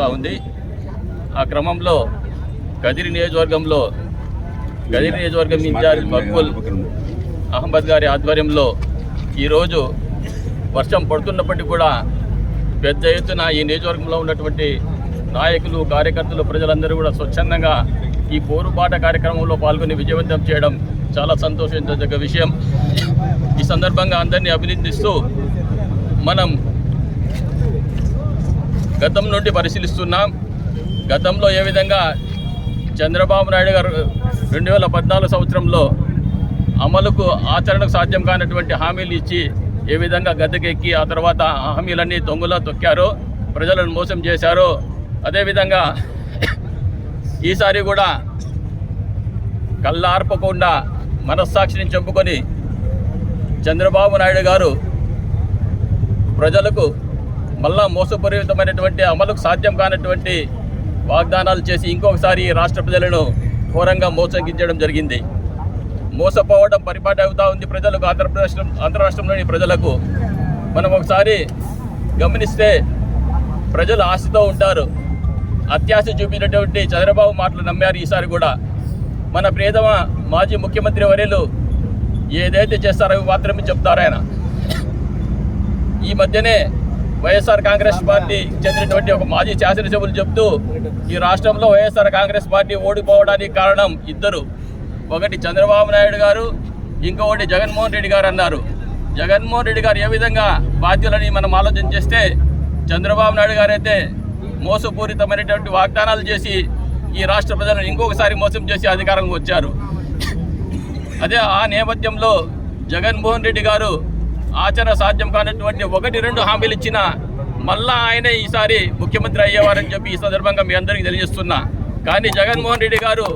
జరుగుతూ ఉంది. ఆ క్రమంలో గదిరి నియోజకవర్గం ఇన్ఛార్జ్ మక్బుల్ అహ్మద్ గారి ఆధ్వర్యంలో ఈరోజు వర్షం పడుతున్నప్పటికీ కూడా పెద్ద ఎత్తున ఈ నియోజకవర్గంలో ఉన్నటువంటి నాయకులు, కార్యకర్తలు, ప్రజలందరూ కూడా స్వచ్ఛందంగా ఈ పోరుబాట కార్యక్రమంలో పాల్గొని విజయవంతం చేయడం చాలా సంతోషించదగ్గ విషయం. ఈ సందర్భంగా అందరినీ అభినందిస్తూ మనం గతం నుండి పరిశీలిస్తున్నాం. గతంలో ఏ విధంగా చంద్రబాబు నాయుడు గారు 2014 సంవత్సరంలో అమలుకు ఆచరణకు సాధ్యం కానటువంటి హామీలు ఇచ్చి ఏ విధంగా గద్దెకెక్కి ఆ తర్వాత హామీలన్నీ దొంగలో తొక్కారో, ప్రజలను మోసం చేశారో, అదేవిధంగా ఈసారి కూడా కళ్ళార్పకుండా మనస్సాక్షిని చంపుకొని చంద్రబాబు నాయుడు గారు ప్రజలకు మళ్ళా మోసపూరితమైనటువంటి అమలుకు సాధ్యం కానటువంటి వాగ్దానాలు చేసి ఇంకొకసారి రాష్ట్ర ప్రజలను ఘోరంగా మోసగించడం జరిగింది. మోసపోవడం పరిపాటి అవుతూ ఉంది ప్రజలకు, ఆంధ్ర రాష్ట్రంలోని ప్రజలకు. మనం ఒకసారి గమనిస్తే ప్రజలు ఆశతో ఉంటారు. అత్యాశ చూపినటువంటి చంద్రబాబు మాటలు నమ్మారు. ఈసారి కూడా మన ప్రియతమ మాజీ ముఖ్యమంత్రి వర్యులు ఏదైతే చేస్తారో అవి మాత్రమే చెప్తారు ఆయన. ఈ మధ్యనే వైఎస్ఆర్ కాంగ్రెస్ పార్టీ చెందినటువంటి ఒక మాజీ శాసనసభ్యులు చెప్తూ ఈ రాష్ట్రంలో వైఎస్ఆర్ కాంగ్రెస్ పార్టీ ఓడిపోవడానికి కారణం ఇద్దరు. ఒకటి చంద్రబాబు నాయుడు గారు, ఇంకొకటి జగన్మోహన్ రెడ్డి గారు అన్నారు. జగన్మోహన్ రెడ్డి గారు ఏ విధంగా బాధ్యులని మనం ఆలోచన చేస్తే, చంద్రబాబు నాయుడు గారు అయితే మోసపూరితమైనటువంటి వాగ్దానాలు చేసి ఈ రాష్ట్ర ప్రజలను ఇంకొకసారి మోసం చేసి అధికారంలో వచ్చారు. అదే ఆ నేపథ్యంలో జగన్మోహన్ రెడ్డి గారు ఆచరణ సాధ్యం కానటువంటి 1-2 హామీలు ఇచ్చినా మళ్ళా ఆయనే ఈసారి ముఖ్యమంత్రి అయ్యేవారని చెప్పి ఈ సందర్భంగా మీ అందరికీ తెలియజేస్తున్నా. కానీ జగన్మోహన్ రెడ్డి గారు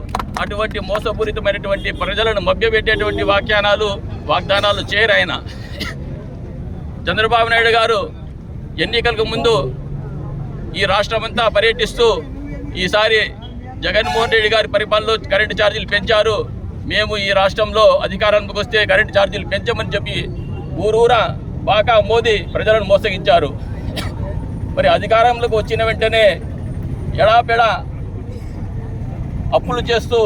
అటువంటి మోసపూరితమైనటువంటి ప్రజలను మభ్యపెట్టేటువంటి వాగ్దానాలు చేయరు ఆయన. చంద్రబాబు నాయుడు గారు ఎన్నికలకు ముందు ఈ రాష్ట్రమంతా పర్యటిస్తూ ఈసారి జగన్మోహన్ రెడ్డి గారి పరిపాలనలో కరెంటు ఛార్జీలు పెంచారు, మేము ఈ రాష్ట్రంలో అధికారానికి వస్తే కరెంటు ఛార్జీలు పెంచమని చెప్పి ఊరూరా బాగా మోదీ ప్రజలను మోసగించారు. మరి అధికారంలోకి వచ్చిన వెంటనే ఎడాపెడా అప్పులు చేస్తూ,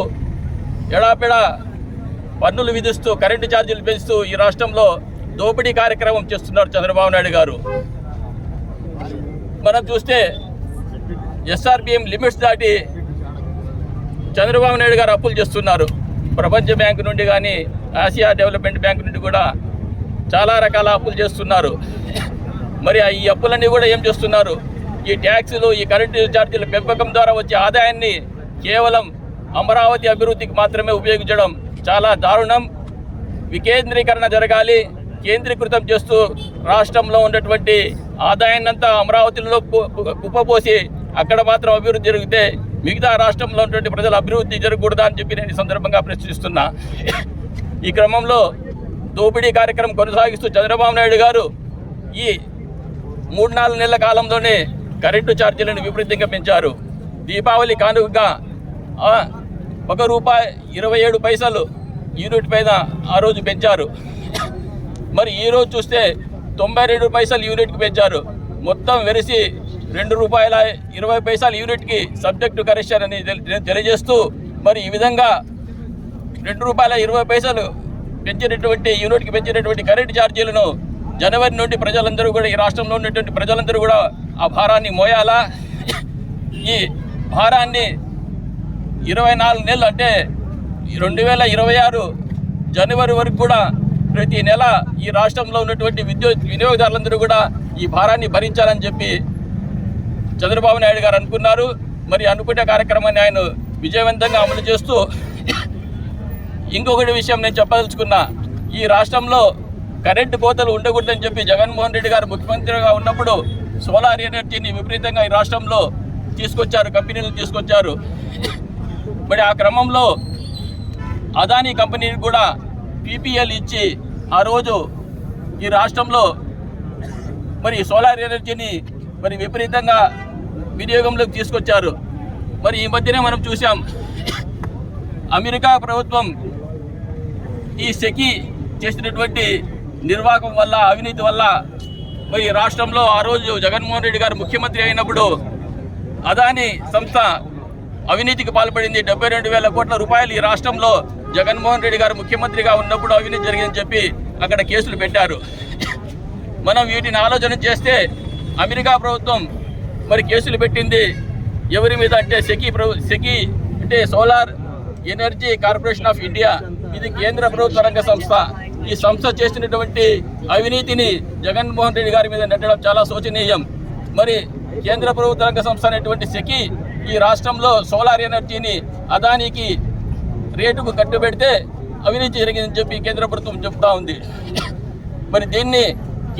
ఎడాపెడా పన్నులు విధిస్తూ, కరెంటు ఛార్జీలు పెంచుతూ ఈ రాష్ట్రంలో దోపిడీ కార్యక్రమం చేస్తున్నారు చంద్రబాబు నాయుడు గారు. మనం చూస్తే ఎస్ఆర్బిఎం లిమిట్స్ దాటి చంద్రబాబు నాయుడు గారు అప్పులు చేస్తున్నారు. ప్రపంచ బ్యాంకు నుండి కానీ, ఆసియా డెవలప్మెంట్ బ్యాంక్ నుండి కూడా చాలా రకాల అప్పులు చేస్తున్నారు. మరి ఈ అప్పులన్నీ కూడా ఏం చేస్తున్నారు? ఈ ట్యాక్సులు, ఈ కరెంటు ఛార్జీల పెంపకం ద్వారా వచ్చే ఆదాయాన్ని కేవలం అమరావతి అభివృద్ధికి మాత్రమే ఉపయోగించడం చాలా దారుణం. వికేంద్రీకరణ జరగాలి. కేంద్రీకృతం చేస్తూ రాష్ట్రంలో ఉన్నటువంటి ఆదాయాన్నంతా అమరావతిలో కుప్పపోసి అక్కడ మాత్రం అభివృద్ధి జరిగితే మిగతా రాష్ట్రంలో ఉన్నటువంటి ప్రజల అభివృద్ధి జరగకూడదా అని చెప్పి నేను ఈ సందర్భంగా ప్రశ్నిస్తున్నా. ఈ క్రమంలో దోపిడీ కార్యక్రమం కొనసాగిస్తూ చంద్రబాబు నాయుడు గారు ఈ 3-4 నెలల కాలంలోనే కరెంటు ఛార్జీలను విపరీతంగా పెంచారు. దీపావళి కానుకగా ₹1.27 యూనిట్ పైన ఆ రోజు పెంచారు. మరి ఈరోజు చూస్తే 92 పైసలు యూనిట్కి పెంచారు. మొత్తం వెరిసి ₹2.20 యూనిట్కి సబ్జెక్టు కరెక్షన్ అని తెలియజేస్తూ మరి ఈ విధంగా ₹2.20 పెంచినటువంటి యూనిట్కి పెంచినటువంటి కరెంటు ఛార్జీలను జనవరి నుండి ప్రజలందరూ కూడా, ఈ రాష్ట్రంలో ఉన్నటువంటి ప్రజలందరూ కూడా ఆ భారాన్ని మోయాలా? ఈ భారాన్ని 24 నెలలు అంటే 2026 జనవరి వరకు కూడా ప్రతి నెల ఈ రాష్ట్రంలో ఉన్నటువంటి విద్యుత్ వినియోగదారులందరూ కూడా ఈ భారాన్ని భరించాలని చెప్పి చంద్రబాబు నాయుడు గారు అనుకున్నారు. మరి అనుకునే కార్యక్రమాన్ని ఆయన విజయవంతంగా అమలు చేస్తూ ఇంకొకటి విషయం నేను చెప్పదలుచుకున్నా. ఈ రాష్ట్రంలో కరెంటు కోతలు ఉండకూడదని చెప్పి జగన్మోహన్ రెడ్డి గారు ముఖ్యమంత్రిగా ఉన్నప్పుడు సోలార్ ఎనర్జీని విపరీతంగా ఈ రాష్ట్రంలో తీసుకొచ్చారు, కంపెనీలను తీసుకొచ్చారు. మరి ఆ క్రమంలో అదానీ కంపెనీకి కూడా PPL ఇచ్చి ఆ రోజు ఈ రాష్ట్రంలో మరి సోలార్ ఎనర్జీని మరి విపరీతంగా వినియోగంలోకి తీసుకొచ్చారు. మరి ఈ మధ్యనే మనం చూసాం, అమెరికా ప్రభుత్వం ఈ సెకీ చేసినటువంటి నిర్వాహకం వల్ల, అవినీతి వల్ల మరి రాష్ట్రంలో ఆ రోజు జగన్మోహన్ రెడ్డి గారు ముఖ్యమంత్రి అయినప్పుడు అదాని సంస్థ అవినీతికి పాల్పడింది. 72,000 కోట్ల రూపాయలు ఈ రాష్ట్రంలో జగన్మోహన్ రెడ్డి గారు ముఖ్యమంత్రిగా ఉన్నప్పుడు అవినీతి జరిగిందని చెప్పి అక్కడ కేసులు పెట్టారు. మనం వీటిని ఆలోచన చేస్తే అమెరికా ప్రభుత్వం మరి కేసులు పెట్టింది ఎవరి మీద అంటే సెకీ అంటే solar energy corporation of India. ఇది కేంద్ర ప్రభుత్వ రంగ సంస్థ. ఈ సంస్థ చేసినటువంటి అవినీతిని జగన్మోహన్ రెడ్డి గారి మీద నెట్టడం చాలా శోచనీయం. మరి కేంద్ర ప్రభుత్వ రంగ సంస్థ అనేటువంటి సెకీ ఈ రాష్ట్రంలో సోలార్ ఎనర్జీని అదానికి రేటుకు కట్టుబెడితే అవినీతి జరిగిందని చెప్పి కేంద్ర ప్రభుత్వం చెప్తా ఉంది. మరి దీన్ని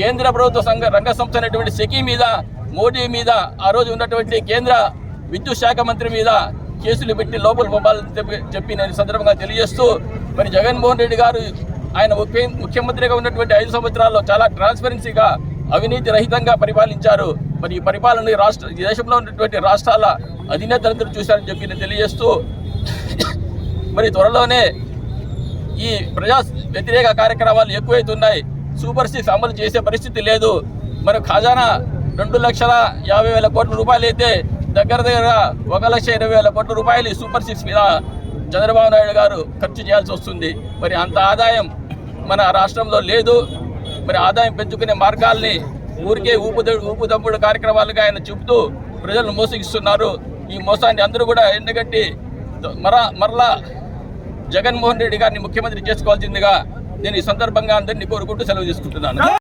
కేంద్ర ప్రభుత్వ రంగ సంస్థ అనేటువంటి సెకీ మీద, మోడీ మీద, ఆ రోజు ఉన్నటువంటి కేంద్ర విద్యుత్ శాఖ మంత్రి మీద కేసులు పెట్టి లోపల పంపాలని చెప్పి నేను సందర్భంగా తెలియజేస్తూ, మరి జగన్మోహన్ రెడ్డి గారు ఆయన ముఖ్యమంత్రిగా ఉన్నటువంటి 5 సంవత్సరాల్లో చాలా ట్రాన్స్పరెన్సీగా అవినీతి రహితంగా పరిపాలించారు. మరి ఈ పరిపాలన దేశంలో ఉన్నటువంటి రాష్ట్రాల అధినేతలందరూ చూశారని చెప్పి నేను తెలియజేస్తూ, మరి త్వరలోనే ఈ ప్రజా వ్యతిరేక కార్యక్రమాలు ఎక్కువైతున్నాయి. సూపర్ 6 అమలు చేసే పరిస్థితి లేదు. మరి ఖజానా 2,50,000 కోట్ల రూపాయలు అయితే దగ్గర 1,20,000 కోట్ల రూపాయలు ఈ సూపర్ 6 మీద చంద్రబాబు నాయుడు గారు ఖర్చు చేయాల్సి వస్తుంది. మరి అంత ఆదాయం మన రాష్ట్రంలో లేదు. మరి ఆదాయం పెంచుకునే మార్గాల్ని ఊరికే ఊపుదమ్ముడు కార్యక్రమాలుగా ఆయన చెబుతూ ప్రజలను మోసగిస్తున్నారు. ఈ మోసాన్ని అందరూ కూడా ఎండగట్టి మరలా జగన్మోహన్ రెడ్డి గారిని ముఖ్యమంత్రి చేసుకోవాల్సిందిగా నేను ఈ సందర్భంగా అందరినీ కోరుకుంటూ సెలవు తీసుకుంటున్నాను.